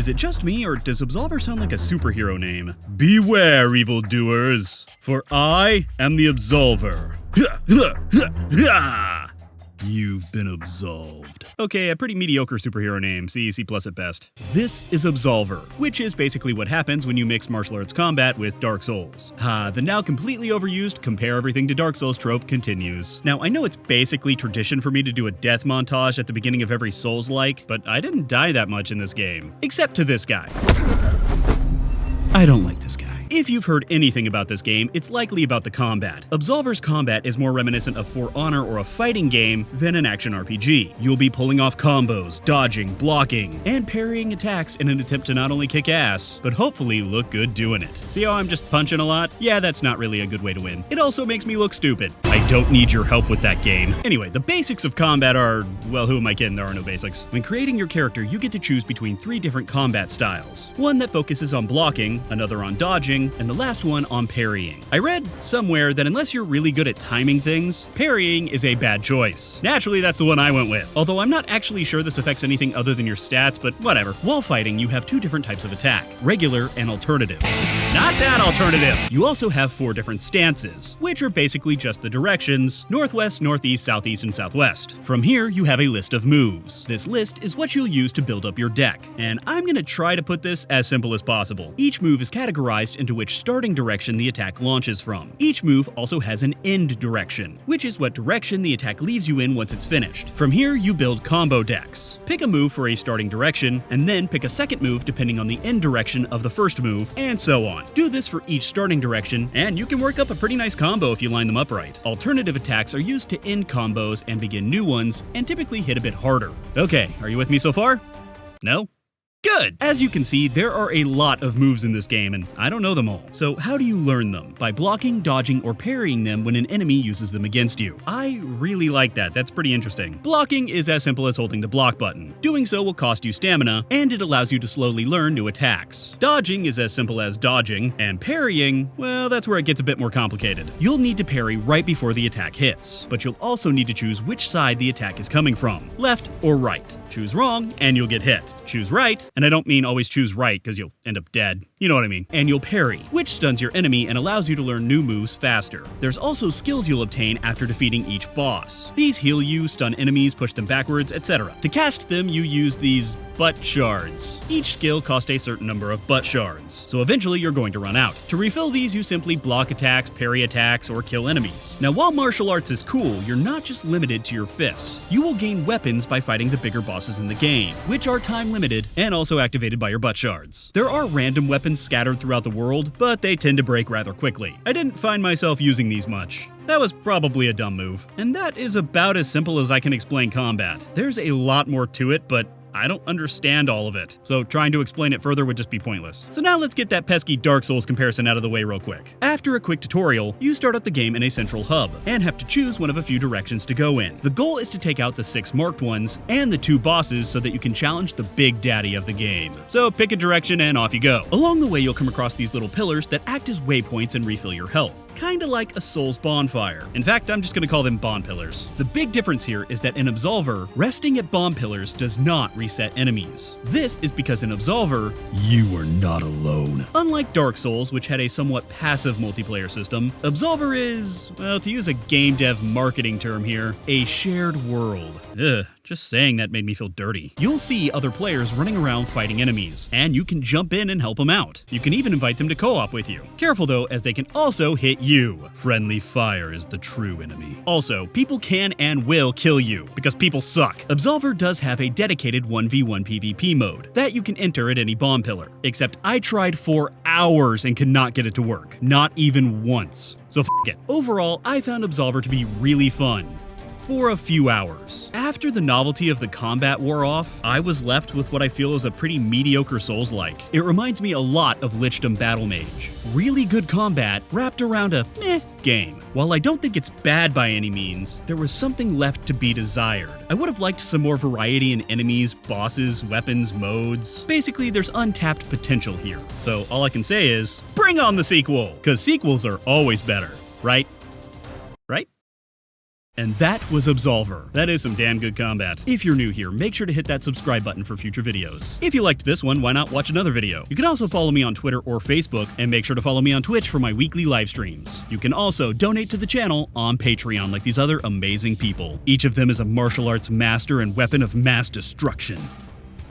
Is it just me, or does Absolver sound like a superhero name? Beware, evildoers, for I am the Absolver. You've been absolved. Okay, a pretty mediocre superhero name, C plus at best. This is Absolver, which is basically what happens when you mix martial arts combat with Dark Souls. The now completely overused compare everything to Dark Souls trope continues. Now, I know it's basically tradition for me to do a death montage at the beginning of every Souls-like, but I didn't die that much in this game. Except to this guy. I don't like this guy. If you've heard anything about this game, it's likely about the combat. Absolver's combat is more reminiscent of For Honor or a fighting game than an action RPG. You'll be pulling off combos, dodging, blocking, and parrying attacks in an attempt to not only kick ass, but hopefully look good doing it. See how I'm just punching a lot? Yeah, that's not really a good way to win. It also makes me look stupid. I don't need your help with that game. Anyway, the basics of combat are, well, who am I kidding? There are no basics. When creating your character, you get to choose between 3 different combat styles. One that focuses on blocking, another on dodging, and the last one on parrying. I read somewhere that unless you're really good at timing things, parrying is a bad choice. Naturally, that's the one I went with. Although I'm not actually sure this affects anything other than your stats, but whatever. While fighting, you have 2 different types of attack, regular and alternative. Not that alternative! You also have 4 different stances, which are basically just the directions: northwest, northeast, southeast, and southwest. From here, you have a list of moves. This list is what you'll use to build up your deck, and I'm gonna try to put this as simple as possible. Each move is categorized into which starting direction the attack launches from. Each move also has an end direction, which is what direction the attack leaves you in once it's finished. From here, you build combo decks. Pick a move for a starting direction, and then pick a second move depending on the end direction of the first move, and so on. Do this for each starting direction, and you can work up a pretty nice combo if you line them up right. Alternative attacks are used to end combos and begin new ones, and typically hit a bit harder. Okay, are you with me so far? No? Good! As you can see, there are a lot of moves in this game, and I don't know them all. So how do you learn them? By blocking, dodging, or parrying them when an enemy uses them against you. I really like that. That's pretty interesting. Blocking is as simple as holding the block button. Doing so will cost you stamina, and it allows you to slowly learn new attacks. Dodging is as simple as dodging, and parrying, well, that's where it gets a bit more complicated. You'll need to parry right before the attack hits, but you'll also need to choose which side the attack is coming from, left or right. Choose wrong, and you'll get hit. Choose right, and I don't mean always choose right because you'll end up dead. You know what I mean. And you'll parry, which stuns your enemy and allows you to learn new moves faster. There's also skills you'll obtain after defeating each boss. These heal you, stun enemies, push them backwards, etc. To cast them, you use these butt shards. Each skill costs a certain number of butt shards, so eventually you're going to run out. To refill these, you simply block attacks, parry attacks, or kill enemies. Now, while martial arts is cool, you're not just limited to your fist. You will gain weapons by fighting the bigger bosses in the game, which are time limited and also activated by your butt shards. There are random weapons scattered throughout the world, but they tend to break rather quickly. I didn't find myself using these much. That was probably a dumb move. And that is about as simple as I can explain combat. There's a lot more to it, but I don't understand all of it, so trying to explain it further would just be pointless. So now let's get that pesky Dark Souls comparison out of the way real quick. After a quick tutorial, you start up the game in a central hub, and have to choose one of a few directions to go in. The goal is to take out the 6 marked ones, and the 2 bosses so that you can challenge the big daddy of the game. So pick a direction and off you go. Along the way, you'll come across these little pillars that act as waypoints and refill your health. Kinda like a Souls bonfire. In fact, I'm just gonna call them Bon Pillars. The big difference here is that in Absolver, resting at Bon Pillars does not reset enemies. This is because in Absolver, you are not alone. Unlike Dark Souls, which had a somewhat passive multiplayer system, Absolver is, well, to use a game dev marketing term here, a shared world. Ugh. Just saying that made me feel dirty. You'll see other players running around fighting enemies, and you can jump in and help them out. You can even invite them to co-op with you. Careful though, as they can also hit you. Friendly fire is the true enemy. Also, people can and will kill you, because people suck. Absolver does have a dedicated 1v1 PvP mode that you can enter at any bomb pillar. Except I tried for hours and could not get it to work. Not even once. So f it. Overall, I found Absolver to be really fun. For a few hours. After the novelty of the combat wore off, I was left with what I feel is a pretty mediocre Souls-like. It reminds me a lot of Lichdom Battle Mage. Really good combat wrapped around a meh game. While I don't think it's bad by any means, there was something left to be desired. I would have liked some more variety in enemies, bosses, weapons, modes. Basically, there's untapped potential here. So all I can say is, bring on the sequel! Cause sequels are always better, right? Right? And that was Absolver. That is some damn good combat. If you're new here, make sure to hit that subscribe button for future videos. If you liked this one, why not watch another video? You can also follow me on Twitter or Facebook, and make sure to follow me on Twitch for my weekly live streams. You can also donate to the channel on Patreon like these other amazing people. Each of them is a martial arts master and weapon of mass destruction.